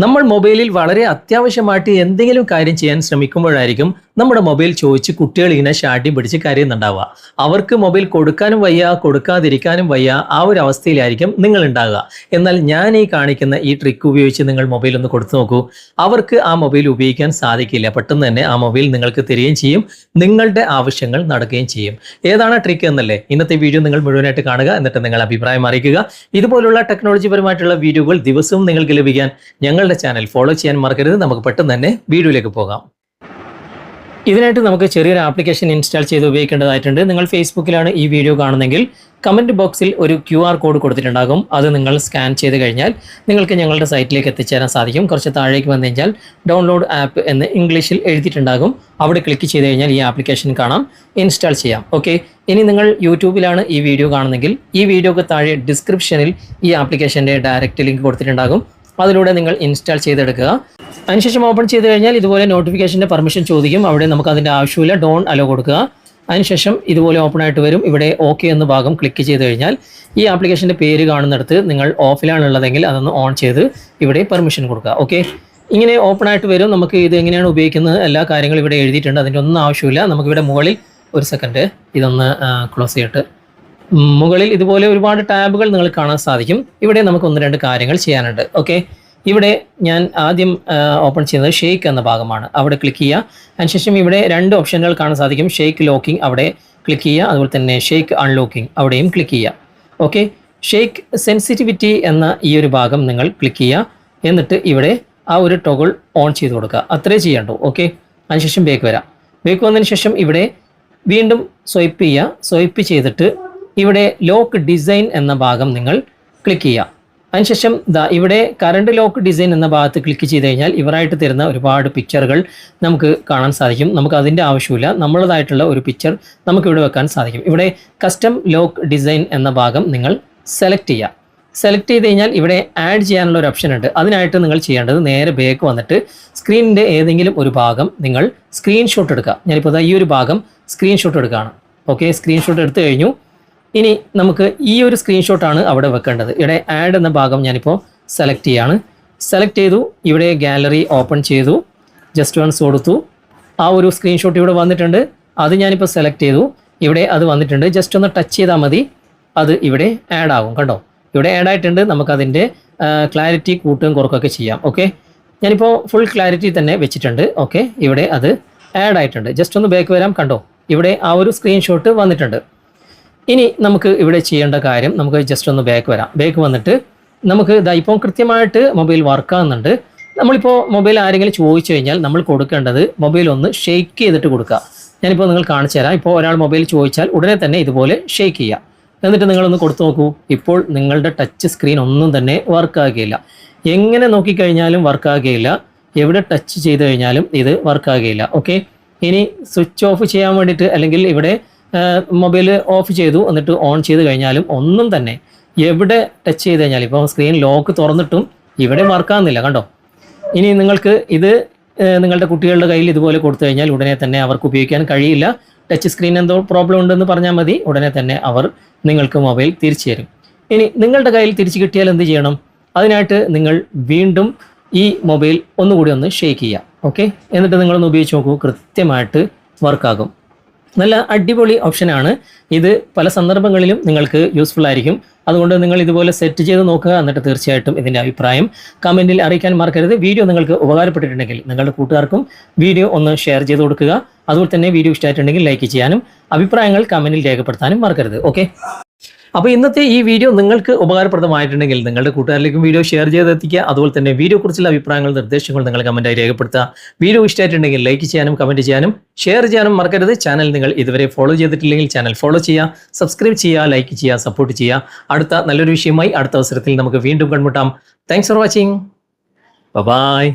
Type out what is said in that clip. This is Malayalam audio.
നമ്മൾ മൊബൈലിൽ വളരെ അത്യാവശ്യമായിട്ട് എന്തെങ്കിലും കാര്യം ചെയ്യാൻ ശ്രമിക്കുമ്പോഴായിരിക്കും നമ്മുടെ മൊബൈൽ ചോദിച്ച് കുട്ടികൾ ഇങ്ങനെ ശാഠ്യം പിടിച്ച് കരയുന്നുണ്ടാവുക. അവർക്ക് മൊബൈൽ കൊടുക്കാനും വയ്യ, കൊടുക്കാതിരിക്കാനും വയ്യ, ആ ഒരു അവസ്ഥയിലായിരിക്കും നിങ്ങൾ ഉണ്ടാകുക. എന്നാൽ ഞാൻ ഈ കാണിക്കുന്ന ഈ ട്രിക്ക് ഉപയോഗിച്ച് നിങ്ങൾ മൊബൈൽ ഒന്ന് കൊടുത്തു നോക്കൂ. അവർക്ക് ആ മൊബൈൽ ഉപയോഗിക്കാൻ സാധിക്കില്ല. പെട്ടെന്ന് തന്നെ ആ മൊബൈൽ നിങ്ങൾക്ക് തരികയും ചെയ്യും, നിങ്ങളുടെ ആവശ്യങ്ങൾ നടക്കുകയും ചെയ്യും. ഏതാണ് ട്രിക്ക് എന്നല്ലേ ഇന്നത്തെ വീഡിയോ നിങ്ങൾ മുഴുവനായിട്ട് കാണുക. എന്നിട്ട് നിങ്ങൾ അഭിപ്രായം അറിയിക്കുക. ഇതുപോലുള്ള ടെക്നോളജി പരമായിട്ടുള്ള വീഡിയോകൾ ദിവസവും നിങ്ങൾക്ക് ലഭിക്കാൻ ഞങ്ങളുടെ ചാനൽ ഫോളോ ചെയ്യാൻ മറക്കരുത്. നമുക്ക് പെട്ടെന്ന് തന്നെ വീഡിയോയിലേക്ക് പോകാം. ഇതിനായിട്ട് നമുക്ക് ചെറിയൊരു ആപ്ലിക്കേഷൻ ഇൻസ്റ്റാൾ ചെയ്ത് ഉപയോഗിക്കേണ്ടതായിട്ടുണ്ട്. നിങ്ങൾ ഫേസ്ബുക്കിലാണ് ഈ വീഡിയോ കാണുന്നതെങ്കിൽ കമൻറ്റ് ബോക്സിൽ ഒരു QR കോഡ് കൊടുത്തിട്ടുണ്ടാകും. അത് നിങ്ങൾ സ്കാൻ ചെയ്ത് കഴിഞ്ഞാൽ നിങ്ങൾക്ക് ഞങ്ങളുടെ സൈറ്റിലേക്ക് എത്തിച്ചേരാൻ സാധിക്കും. കുറച്ച് താഴേക്ക് വന്നു കഴിഞ്ഞാൽ ഡൗൺലോഡ് ആപ്പ് എന്ന് ഇംഗ്ലീഷിൽ എഴുതിയിട്ടുണ്ടാകും. അവിടെ ക്ലിക്ക് ചെയ്ത് കഴിഞ്ഞാൽ ഈ ആപ്ലിക്കേഷൻ കാണാം, ഇൻസ്റ്റാൾ ചെയ്യാം. ഓക്കെ, ഇനി നിങ്ങൾ യൂട്യൂബിലാണ് ഈ വീഡിയോ കാണുന്നതെങ്കിൽ ഈ വീഡിയോക്ക് താഴെ ഡിസ്ക്രിപ്ഷനിൽ ഈ ആപ്ലിക്കേഷൻ്റെ ഡയറക്റ്റ് ലിങ്ക് കൊടുത്തിട്ടുണ്ടാകും. അതിലൂടെ നിങ്ങൾ ഇൻസ്റ്റാൾ ചെയ്തെടുക്കുക. അതിനുശേഷം ഓപ്പൺ ചെയ്ത് കഴിഞ്ഞാൽ ഇതുപോലെ നോട്ടിഫിക്കേഷൻ്റെ പെർമിഷൻ ചോദിക്കും. അവിടെ നമുക്ക് അതിൻ്റെ ആവശ്യമില്ല, ഡോൺ അലോ കൊടുക്കുക. അതിനുശേഷം ഇതുപോലെ ഓപ്പൺ ആയിട്ട് വരും. ഇവിടെ ഓക്കെ എന്ന ഭാഗം ക്ലിക്ക് ചെയ്ത് കഴിഞ്ഞാൽ ഈ ആപ്ലിക്കേഷൻ്റെ പേര് കാണുന്നിടത്ത് നിങ്ങൾ ഓഫിലാണുള്ളതെങ്കിൽ അതൊന്ന് ഓൺ ചെയ്ത് ഇവിടെ പെർമിഷൻ കൊടുക്കുക. ഓക്കെ, ഇങ്ങനെ ഓപ്പൺ ആയിട്ട് വരും. നമുക്ക് ഇത് എങ്ങനെയാണ് ഉപയോഗിക്കുന്നത് എല്ലാ കാര്യങ്ങളും ഇവിടെ എഴുതിയിട്ടുണ്ട്. അതിൻ്റെ ഒന്നും ആവശ്യമില്ല. നമുക്കിവിടെ മുകളിൽ ഒരു സെക്കൻഡ് ഇതൊന്ന് ക്ലോസ് ചെയ്തിട്ട് മുകളിൽ ഇതുപോലെ ഒരുപാട് ടാബുകൾ നിങ്ങൾ കാണാൻ സാധിക്കും. ഇവിടെ നമുക്ക് ഒന്ന് രണ്ട് കാര്യങ്ങൾ ചെയ്യാനുണ്ട്. ഓക്കെ, ഇവിടെ ഞാൻ ആദ്യം ഓപ്പൺ ചെയ്യുന്നത് ഷെയ്ക്ക് എന്ന ഭാഗമാണ്. അവിടെ ക്ലിക്ക് ചെയ്യുക. അതിനുശേഷം ഇവിടെ രണ്ട് ഓപ്ഷനുകൾ കാണാൻ സാധിക്കും. ഷെയ്ക്ക് ലോക്കിംഗ് അവിടെ ക്ലിക്ക് ചെയ്യുക. അതുപോലെ തന്നെ ഷെയ്ക്ക് അൺലോക്കിംഗ് അവിടെയും ക്ലിക്ക് ചെയ്യുക. ഓക്കെ, ഷെയ്ക്ക് സെൻസിറ്റിവിറ്റി എന്ന ഈ ഒരു ഭാഗം നിങ്ങൾ ക്ലിക്ക് ചെയ്യുക. എന്നിട്ട് ഇവിടെ ആ ഒരു ടോഗിൾ ഓൺ ചെയ്ത് കൊടുക്കുക. അത്രേ ചെയ്യണ്ടു. ഓക്കെ, അതിനുശേഷം ബേക്ക് വരാം. ബേക്ക് വന്നതിന് ശേഷം ഇവിടെ വീണ്ടും സ്വൈപ്പ് ചെയ്യുക. സ്വൈപ്പ് ചെയ്തിട്ട് ഇവിടെ ലോക്ക് ഡിസൈൻ എന്ന ഭാഗം നിങ്ങൾ ക്ലിക്ക് ചെയ്യുക. അതിനുശേഷം ഇവിടെ കറണ്ട് ലോക്ക് ഡിസൈൻ എന്ന ഭാഗത്ത് ക്ലിക്ക് ചെയ്ത് കഴിഞ്ഞാൽ ഇവരായിട്ട് തരുന്ന ഒരുപാട് പിക്ചറുകൾ നമുക്ക് കാണാൻ സാധിക്കും. നമുക്ക് അതിൻ്റെ ആവശ്യമില്ല, നമ്മളതായിട്ടുള്ള ഒരു പിക്ചർ നമുക്കിവിടെ വെക്കാൻ സാധിക്കും. ഇവിടെ കസ്റ്റം ലോക്ക് ഡിസൈൻ എന്ന ഭാഗം നിങ്ങൾ സെലക്ട് ചെയ്യുക. സെലക്ട് ചെയ്ത് കഴിഞ്ഞാൽ ഇവിടെ ആഡ് ചെയ്യാനുള്ള ഒരു ഓപ്ഷൻ ഉണ്ട്. അതിനായിട്ട് നിങ്ങൾ ചെയ്യേണ്ടത് നേരെ ബാക്ക് വന്നിട്ട് സ്ക്രീനിൻ്റെ ഏതെങ്കിലും ഒരു ഭാഗം നിങ്ങൾ സ്ക്രീൻഷോട്ട് എടുക്കുക. ഞാനിപ്പോൾ ഈ ഒരു ഭാഗം സ്ക്രീൻഷോട്ട് എടുക്കുകയാണ്. ഓക്കെ, സ്ക്രീൻഷോട്ട് എടുത്തു കഴിഞ്ഞു. ഇനി നമുക്ക് ഈ ഒരു സ്ക്രീൻഷോട്ടാണ് അവിടെ വെക്കേണ്ടത്. ഇവിടെ ആഡ് എന്ന ഭാഗം ഞാനിപ്പോൾ സെലക്ട് ചെയ്യാണ്. സെലക്ട് ചെയ്തു. ഇവിടെ ഗാലറി ഓപ്പൺ ചെയ്തു. ജസ്റ്റ് വൺസ് കൊടുത്തു. ആ ഒരു സ്ക്രീൻഷോട്ട് ഇവിടെ വന്നിട്ടുണ്ട്. അത് ഞാനിപ്പോൾ സെലക്ട് ചെയ്തു. ഇവിടെ അത് വന്നിട്ടുണ്ട്. ജസ്റ്റ് ഒന്ന് ടച്ച് ചെയ്താൽ മതി, അത് ഇവിടെ ആഡ് ആകും. കണ്ടോ, ഇവിടെ ആഡ് ആയിട്ടുണ്ട്. നമുക്കതിൻ്റെ ക്ലാരിറ്റി കൂട്ടുകയും കുറക്കുകയൊക്കെ ചെയ്യാം. ഓക്കെ, ഞാനിപ്പോൾ ഫുൾ ക്ലാരിറ്റി തന്നെ വെച്ചിട്ടുണ്ട്. ഓക്കെ, ഇവിടെ അത് ആഡ് ആയിട്ടുണ്ട്. ജസ്റ്റ് ഒന്ന് ബാക്ക് വരാം. കണ്ടോ, ഇവിടെ ആ ഒരു സ്ക്രീൻഷോട്ട് വന്നിട്ടുണ്ട്. ഇനി നമുക്ക് ഇവിടെ ചെയ്യേണ്ട കാര്യം, നമുക്ക് ജസ്റ്റ് ഒന്ന് ബാക്ക് വരാം. ബാക്ക് വന്നിട്ട് നമുക്ക് ഇപ്പോൾ കൃത്യമായിട്ട് മൊബൈൽ വർക്കാകുന്നുണ്ട്. നമ്മളിപ്പോൾ മൊബൈൽ ആരെങ്കിലും ചോദിച്ചു കഴിഞ്ഞാൽ നമ്മൾ കൊടുക്കേണ്ടത് മൊബൈൽ ഒന്ന് ഷെയ്ക്ക് ചെയ്തിട്ട് കൊടുക്കുക. ഞാനിപ്പോൾ നിങ്ങൾ കാണിച്ചു തരാം. ഇപ്പോൾ ഒരാൾ മൊബൈൽ ചോദിച്ചാൽ ഉടനെ തന്നെ ഇതുപോലെ ഷെയ്ക്ക് ചെയ്യുക. എന്നിട്ട് നിങ്ങളൊന്ന് കൊടുത്തു നോക്കൂ. ഇപ്പോൾ നിങ്ങളുടെ ടച്ച് സ്ക്രീൻ ഒന്നും തന്നെ വർക്കാകുകയില്ല. എങ്ങനെ നോക്കിക്കഴിഞ്ഞാലും വർക്കാകുകയില്ല. എവിടെ ടച്ച് ചെയ്ത് കഴിഞ്ഞാലും ഇത് വർക്കാകുകയില്ല. ഓക്കെ, ഇനി സ്വിച്ച് ഓഫ് ചെയ്യാൻ വേണ്ടിയിട്ട് അല്ലെങ്കിൽ ഇവിടെ മൊബൈൽ ഓഫ് ചെയ്തു എന്നിട്ട് ഓൺ ചെയ്ത് കഴിഞ്ഞാലും ഒന്നും തന്നെ എവിടെ ടച്ച് ചെയ്ത് കഴിഞ്ഞാൽ ഇപ്പോൾ സ്ക്രീൻ ലോക്ക് തുറന്നിട്ടും ഇവിടെ വർക്കാകുന്നില്ല. കണ്ടോ, ഇനി നിങ്ങൾക്ക് ഇത് നിങ്ങളുടെ കുട്ടികളുടെ കയ്യിൽ ഇതുപോലെ കൊടുത്തു കഴിഞ്ഞാൽ ഉടനെ തന്നെ അവർക്ക് ഉപയോഗിക്കാൻ കഴിയില്ല. ടച്ച് സ്ക്രീൻ എന്തോ പ്രോബ്ലം ഉണ്ടെന്ന് പറഞ്ഞാൽ മതി, ഉടനെ തന്നെ അവർ നിങ്ങൾക്ക് മൊബൈൽ തിരിച്ചു തരും. ഇനി നിങ്ങളുടെ കയ്യിൽ തിരിച്ചു കിട്ടിയാൽ എന്ത് ചെയ്യണം? അതിനായിട്ട് നിങ്ങൾ വീണ്ടും ഈ മൊബൈൽ ഒന്നുകൂടി ഒന്ന് ഷെയ്ക്ക് ചെയ്യുക. ഓക്കെ, എന്നിട്ട് നിങ്ങളൊന്ന് ഉപയോഗിച്ച് നോക്കൂ, കൃത്യമായിട്ട് വർക്കാകും. നല്ല അടിപൊളി ഓപ്ഷനാണ് ഇത്. പല സന്ദർഭങ്ങളിലും നിങ്ങൾക്ക് യൂസ്ഫുൾ ആയിരിക്കും. അതുകൊണ്ട് നിങ്ങൾ ഇതുപോലെ സെറ്റ് ചെയ്ത് നോക്കുക. എന്നിട്ട് തീർച്ചയായിട്ടും ഇതിൻ്റെ അഭിപ്രായം കമൻറ്റിൽ അറിയിക്കാൻ മറക്കരുത്. വീഡിയോ നിങ്ങൾക്ക് ഉപകാരപ്പെട്ടിട്ടുണ്ടെങ്കിൽ നിങ്ങളുടെ കൂട്ടുകാർക്കും വീഡിയോ ഒന്ന് ഷെയർ ചെയ്ത് കൊടുക്കുക. അതുപോലെ തന്നെ വീഡിയോ ഇഷ്ടമായിട്ടുണ്ടെങ്കിൽ ലൈക്ക് ചെയ്യാനും അഭിപ്രായങ്ങൾ കമൻറ്റിൽ രേഖപ്പെടുത്താനും മറക്കരുത്. ഓക്കെ, അപ്പോൾ ഇന്നത്തെ ഈ വീഡിയോ നിങ്ങൾക്ക് ഉപകാരപ്രദമായിട്ടുണ്ടെങ്കിൽ നിങ്ങളുടെ കൂട്ടുകാരിലേക്കും വീഡിയോ ഷെയർ ചെയ്തെത്തിക്കുക. അതുപോലെ തന്നെ വീഡിയോയെക്കുറിച്ചുള്ള അഭിപ്രായങ്ങൾ, നിർദ്ദേശങ്ങൾ നിങ്ങൾ കമൻറ്റായി രേഖപ്പെടുത്തുക. വീഡിയോ ഇഷ്ടമായിട്ടുണ്ടെങ്കിൽ ലൈക്ക് ചെയ്യാനും കമൻറ്റ് ചെയ്യാനും ഷെയർ ചെയ്യാനും മറക്കരുത്. ചാനൽ നിങ്ങൾ ഇതുവരെ ഫോളോ ചെയ്തിട്ടില്ലെങ്കിൽ ചാനൽ ഫോളോ ചെയ്യുക, സബ്സ്ക്രൈബ് ചെയ്യുക, ലൈക്ക് ചെയ്യുക, സപ്പോർട്ട് ചെയ്യുക. അടുത്ത നല്ലൊരു വിഷയമായി അടുത്ത അവസരത്തിൽ നമുക്ക് വീണ്ടും കണ്ടുമുട്ടാം. Thanks for watching. ബൈ.